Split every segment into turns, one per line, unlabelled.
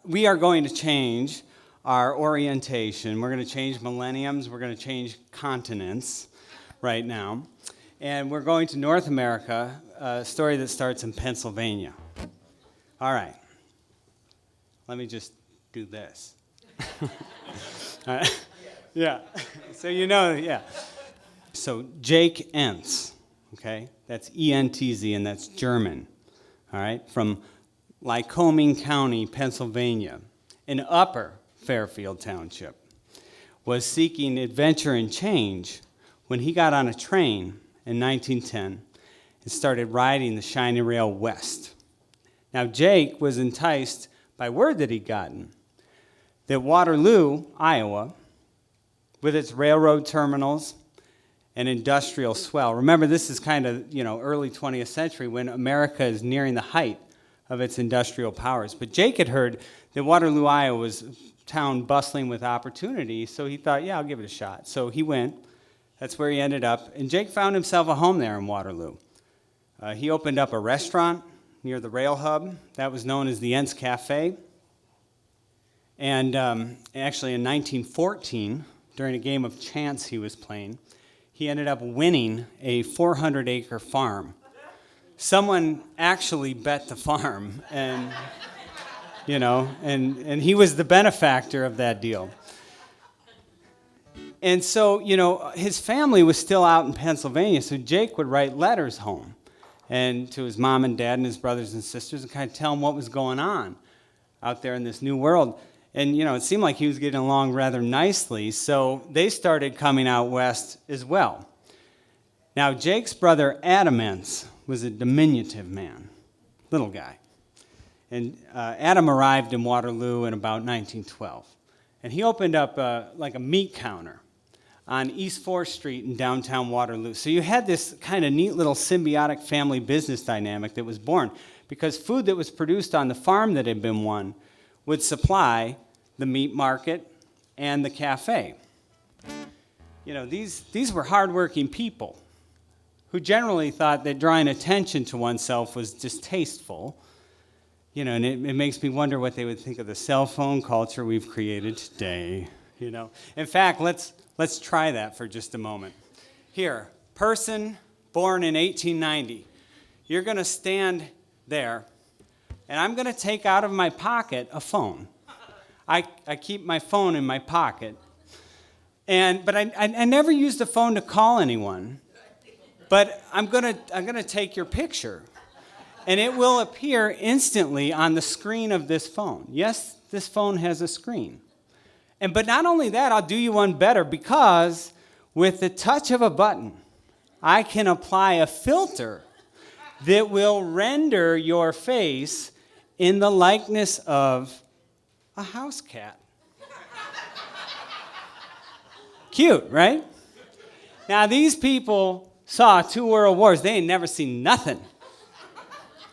we are going to change our orientation. We're going to change millenniums. We're going to change continents right now. And we're going to North America, a story that starts in Pennsylvania. All right. Let me just do this. All right. Yeah. So yeah. So Jake Entz, okay? That's E-N-T-Z, and that's German, all right? From Lycoming County, Pennsylvania, in Upper Fairfield Township, was seeking adventure and change when he got on a train in 1910 and started riding the shiny rail west. Now, Jake was enticed by word that he'd gotten that Waterloo, Iowa, with its railroad terminals and industrial swell. Remember, this is kind of, early 20th century when America is nearing the height of its industrial powers. But Jake had heard that Waterloo, Iowa was a town bustling with opportunity, so he thought, yeah, I'll give it a shot. So he went. That's where he ended up. And Jake found himself a home there in Waterloo. He opened up a restaurant near the rail hub. That was known as the Entz Cafe. And actually in 1914, during a game of chance he was playing, he ended up winning a 400-acre farm. Someone actually bet the farm, and and he was the benefactor of that deal. And so, his family was still out in Pennsylvania, so Jake would write letters home and to his mom and dad and his brothers and sisters and kind of tell them what was going on out there in this new world. And, it seemed like he was getting along rather nicely, so they started coming out west as well. Now, Jake's brother, Adam Entz, was a diminutive man, little guy. And Adam arrived in Waterloo in about 1912. And he opened up like a meat counter on East 4th Street in downtown Waterloo. So you had this kind of neat little symbiotic family business dynamic that was born because food that was produced on the farm that had been won would supply the meat market and the cafe. These were hardworking people who generally thought that drawing attention to oneself was distasteful. And it makes me wonder what they would think of the cell phone culture we've created today. In fact, let's try that for just a moment. Here, person born in 1890. You're going to stand there, and I'm going to take out of my pocket a phone. I keep my phone in my pocket, but I never used the phone to call anyone. But I'm gonna take your picture, and it will appear instantly on the screen of this phone. Yes, this phone has a screen. But not only that, I'll do you one better, because with the touch of a button, I can apply a filter that will render your face in the likeness of a house cat. Cute, right? Now, these people saw 2 world wars. They ain't never seen nothing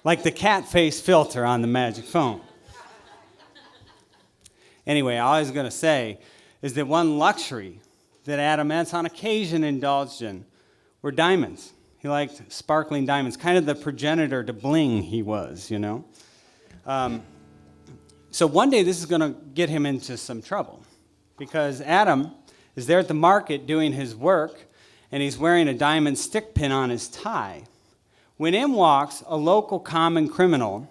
like the cat face filter on the magic phone. Anyway, all I was going to say is that one luxury that Adam Entz on occasion indulged in were diamonds. He liked sparkling diamonds, kind of the progenitor to bling he was, So one day this is going to get him into some trouble, because Adam is there at the market doing his work, and he's wearing a diamond stick pin on his tie, when in walks a local common criminal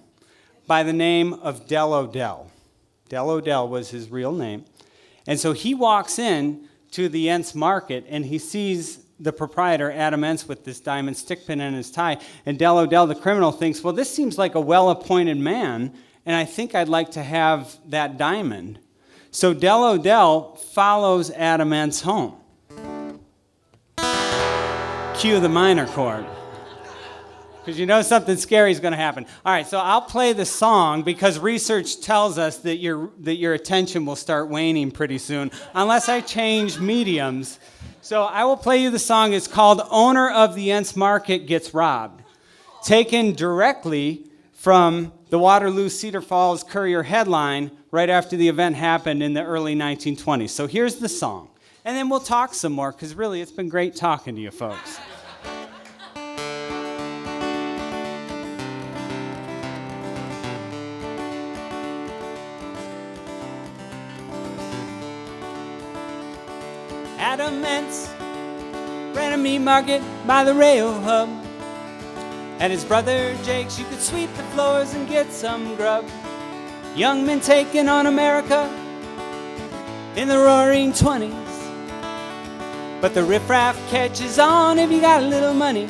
by the name of Del O'Dell. Del O'Dell was his real name. And so he walks in to the Entz Market, and he sees the proprietor, Adam Entz, with this diamond stick pin in his tie. And Del O'Dell, the criminal, thinks, well, this seems like a well-appointed man, and I think I'd like to have that diamond. So Del O'Dell follows Adam Entz home. Cue the minor chord, because something scary is going to happen. All right, so I'll play the song, because research tells us that your attention will start waning pretty soon, unless I change mediums. So I will play you the song. It's called "Owner of the Entz Market Gets Robbed," taken directly from the Waterloo Cedar Falls Courier headline right after the event happened in the early 1920s. So here's the song, and then we'll talk some more, because really it's been great talking to you folks. Adam Entz ran a meat market by the rail hub. At his brother Jake's, you could sweep the floors and get some grub. Young men taking on America in the roaring 20s. But the riffraff catches on if you got a little money.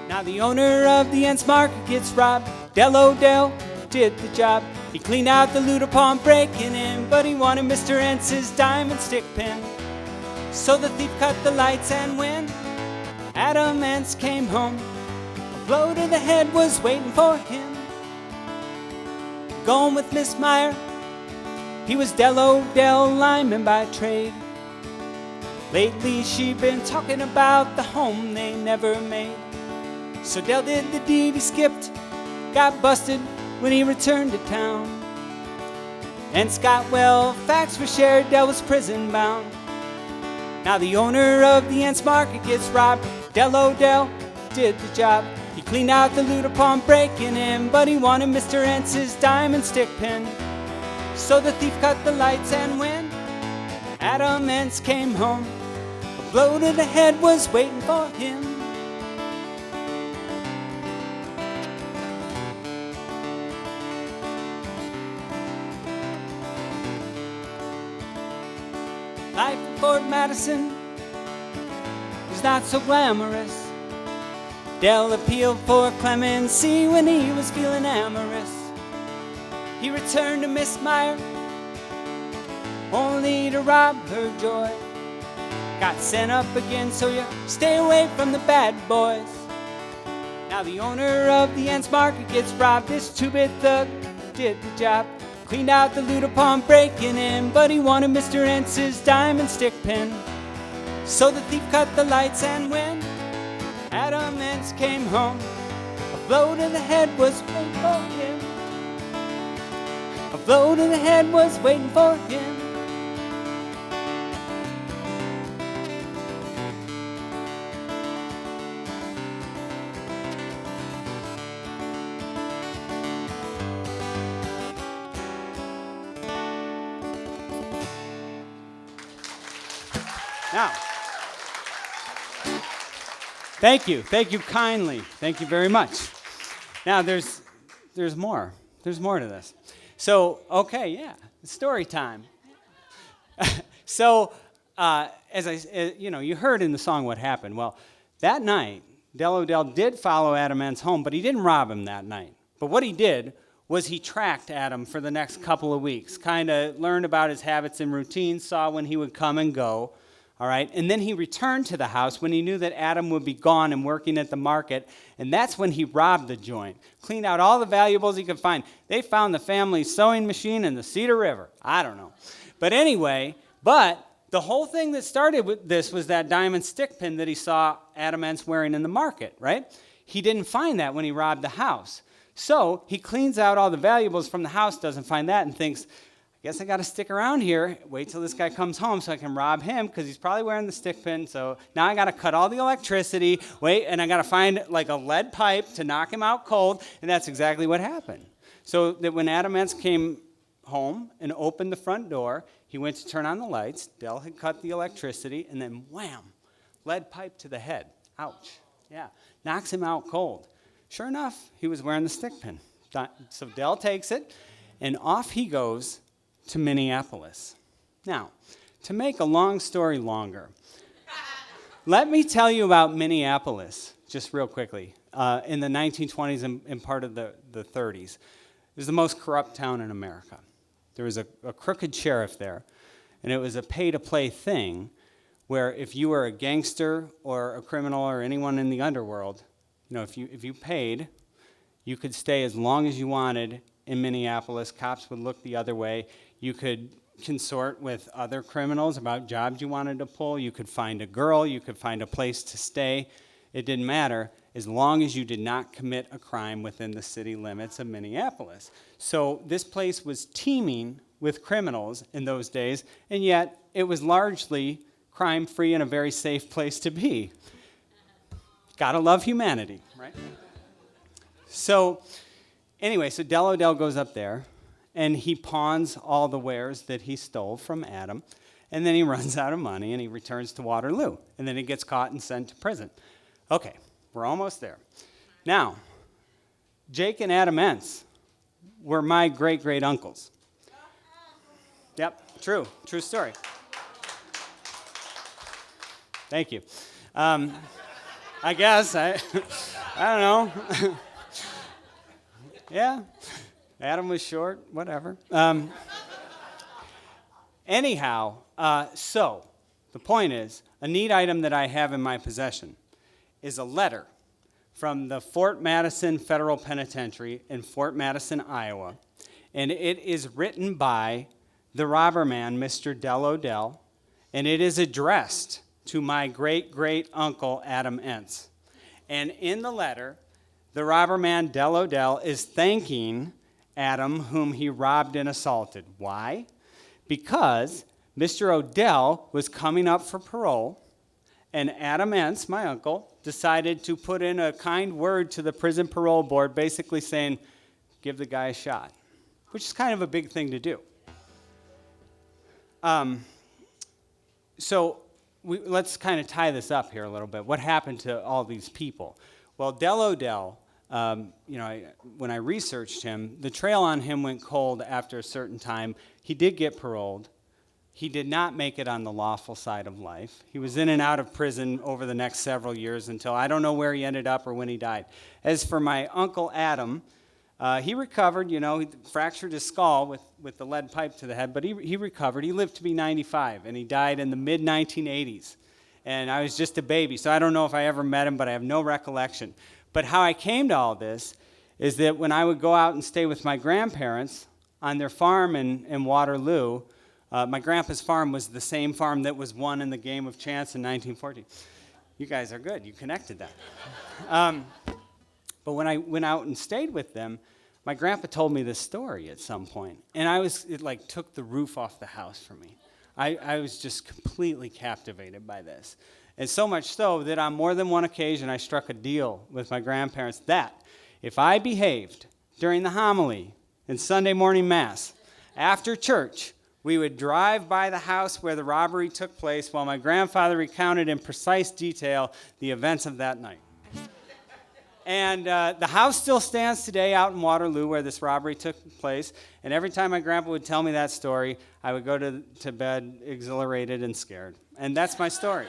Now the owner of the Entz Market gets robbed. Del O'Dell did the job. He cleaned out the loot upon breaking in, but he wanted Mr. Entz's diamond stick pin. So the thief cut the lights, and when Adam Entz came home, a blow to the head was waiting for him. Going with Miss Meyer, he was Del O'Dell lineman by trade. Lately she'd been talking about the home they never made. So Del did the deed, he skipped, got busted when he returned to town. Entz got well, facts were shared, Del was prison bound. Now the owner of the Entz Market gets robbed. Del O'Dell did the job. He cleaned out the loot upon breaking in, but he wanted Mr. Entz's diamond stick pin. So the thief cut the lights, and when Adam Entz came home, a blow to the head was waiting for him. Life at Fort Madison was not so glamorous. Del appealed for clemency when he was feeling amorous. He returned to Miss Meyer, only to rob her joy. Got sent up again, so you stay away from the bad boys. Now the owner of the Entz Market gets robbed. This two-bit thug did the job. Cleaned out the loot upon breaking in, but he wanted Mr. Entz's diamond stick pin. So the thief cut the lights, and when Adam Entz came home, a blow to the head was waiting for him. A blow to the head was waiting for him. Now, thank you kindly. Thank you very much. Now, there's more. There's more to this. So, okay, yeah, it's story time. So, you heard in the song what happened. Well, that night, Del O'Dell did follow Adam Entz home, but he didn't rob him that night. But what he did was he tracked Adam for the next couple of weeks, kind of learned about his habits and routines, saw when he would come and go. All right, and then he returned to the house when he knew that Adam would be gone and working at the market, and that's when he robbed the joint, cleaned out all the valuables he could find. They found the family sewing machine in the Cedar River. I don't know. But anyway, the whole thing that started with this was that diamond stick pin that he saw Adam Entz wearing in the market, right? He didn't find that when he robbed the house. So he cleans out all the valuables from the house, doesn't find that, and thinks, guess I got to stick around here, wait till this guy comes home so I can rob him because he's probably wearing the stick pin. So now I got to cut all the electricity, and I got to find like a lead pipe to knock him out cold. And that's exactly what happened. So that when Adam Entz came home and opened the front door, he went to turn on the lights. Del had cut the electricity, and then wham, lead pipe to the head. Ouch. Yeah, knocks him out cold. Sure enough, he was wearing the stick pin. So Del takes it, and off he goes to Minneapolis. Now, to make a long story longer, let me tell you about Minneapolis, just real quickly. In the 1920s and part of the 30s, it was the most corrupt town in America. There was a crooked sheriff there, and it was a pay-to-play thing where if you were a gangster or a criminal or anyone in the underworld, if you paid, you could stay as long as you wanted in Minneapolis. Cops would look the other way. You could consort with other criminals about jobs you wanted to pull. You could find a girl. You could find a place to stay. It didn't matter as long as you did not commit a crime within the city limits of Minneapolis. So this place was teeming with criminals in those days, and yet it was largely crime-free and a very safe place to be. Gotta love humanity, right? So anyway, so Del O'Dell goes up there, and he pawns all the wares that he stole from Adam. And then he runs out of money and he returns to Waterloo. And then he gets caught and sent to prison. Okay, we're almost there. Now, Jake and Adam Entz were my great-great-uncles. Yep, true story. Thank you. I guess, I don't know. Yeah, Adam was short, whatever. Anyhow, so the point is, a neat item that I have in my possession is a letter from the Fort Madison Federal Penitentiary in Fort Madison, Iowa, and it is written by the robber man, Mr. Del O'Dell, and it is addressed to my great-great-uncle, Adam Entz. And in the letter, the robber man, Del O'Dell, is thanking Adam, whom he robbed and assaulted. Why? Because Mr. O'Dell was coming up for parole, and Adam Entz, my uncle, decided to put in a kind word to the prison parole board, basically saying, give the guy a shot, which is kind of a big thing to do. So let's kind of tie this up here a little bit. What happened to all these people? Well, Del O'Dell, when I researched him, the trail on him went cold after a certain time. He did get paroled. He did not make it on the lawful side of life. He was in and out of prison over the next several years until I don't know where he ended up or when he died. As for my Uncle Adam, he recovered, he fractured his skull with the lead pipe to the head, but he recovered. He lived to be 95, and he died in the mid-1980s. And I was just a baby, so I don't know if I ever met him, but I have no recollection. But how I came to all this is that when I would go out and stay with my grandparents on their farm in Waterloo, my grandpa's farm was the same farm that was won in the game of chance in 1914. You guys are good. You connected that. But when I went out and stayed with them, my grandpa told me this story at some point, and it took the roof off the house for me. I was just completely captivated by this. And so much so that on more than one occasion I struck a deal with my grandparents that if I behaved during the homily in Sunday morning Mass, after church, we would drive by the house where the robbery took place while my grandfather recounted in precise detail the events of that night. And the house still stands today out in Waterloo where this robbery took place. And every time my grandpa would tell me that story, I would go to bed exhilarated and scared. And that's my story.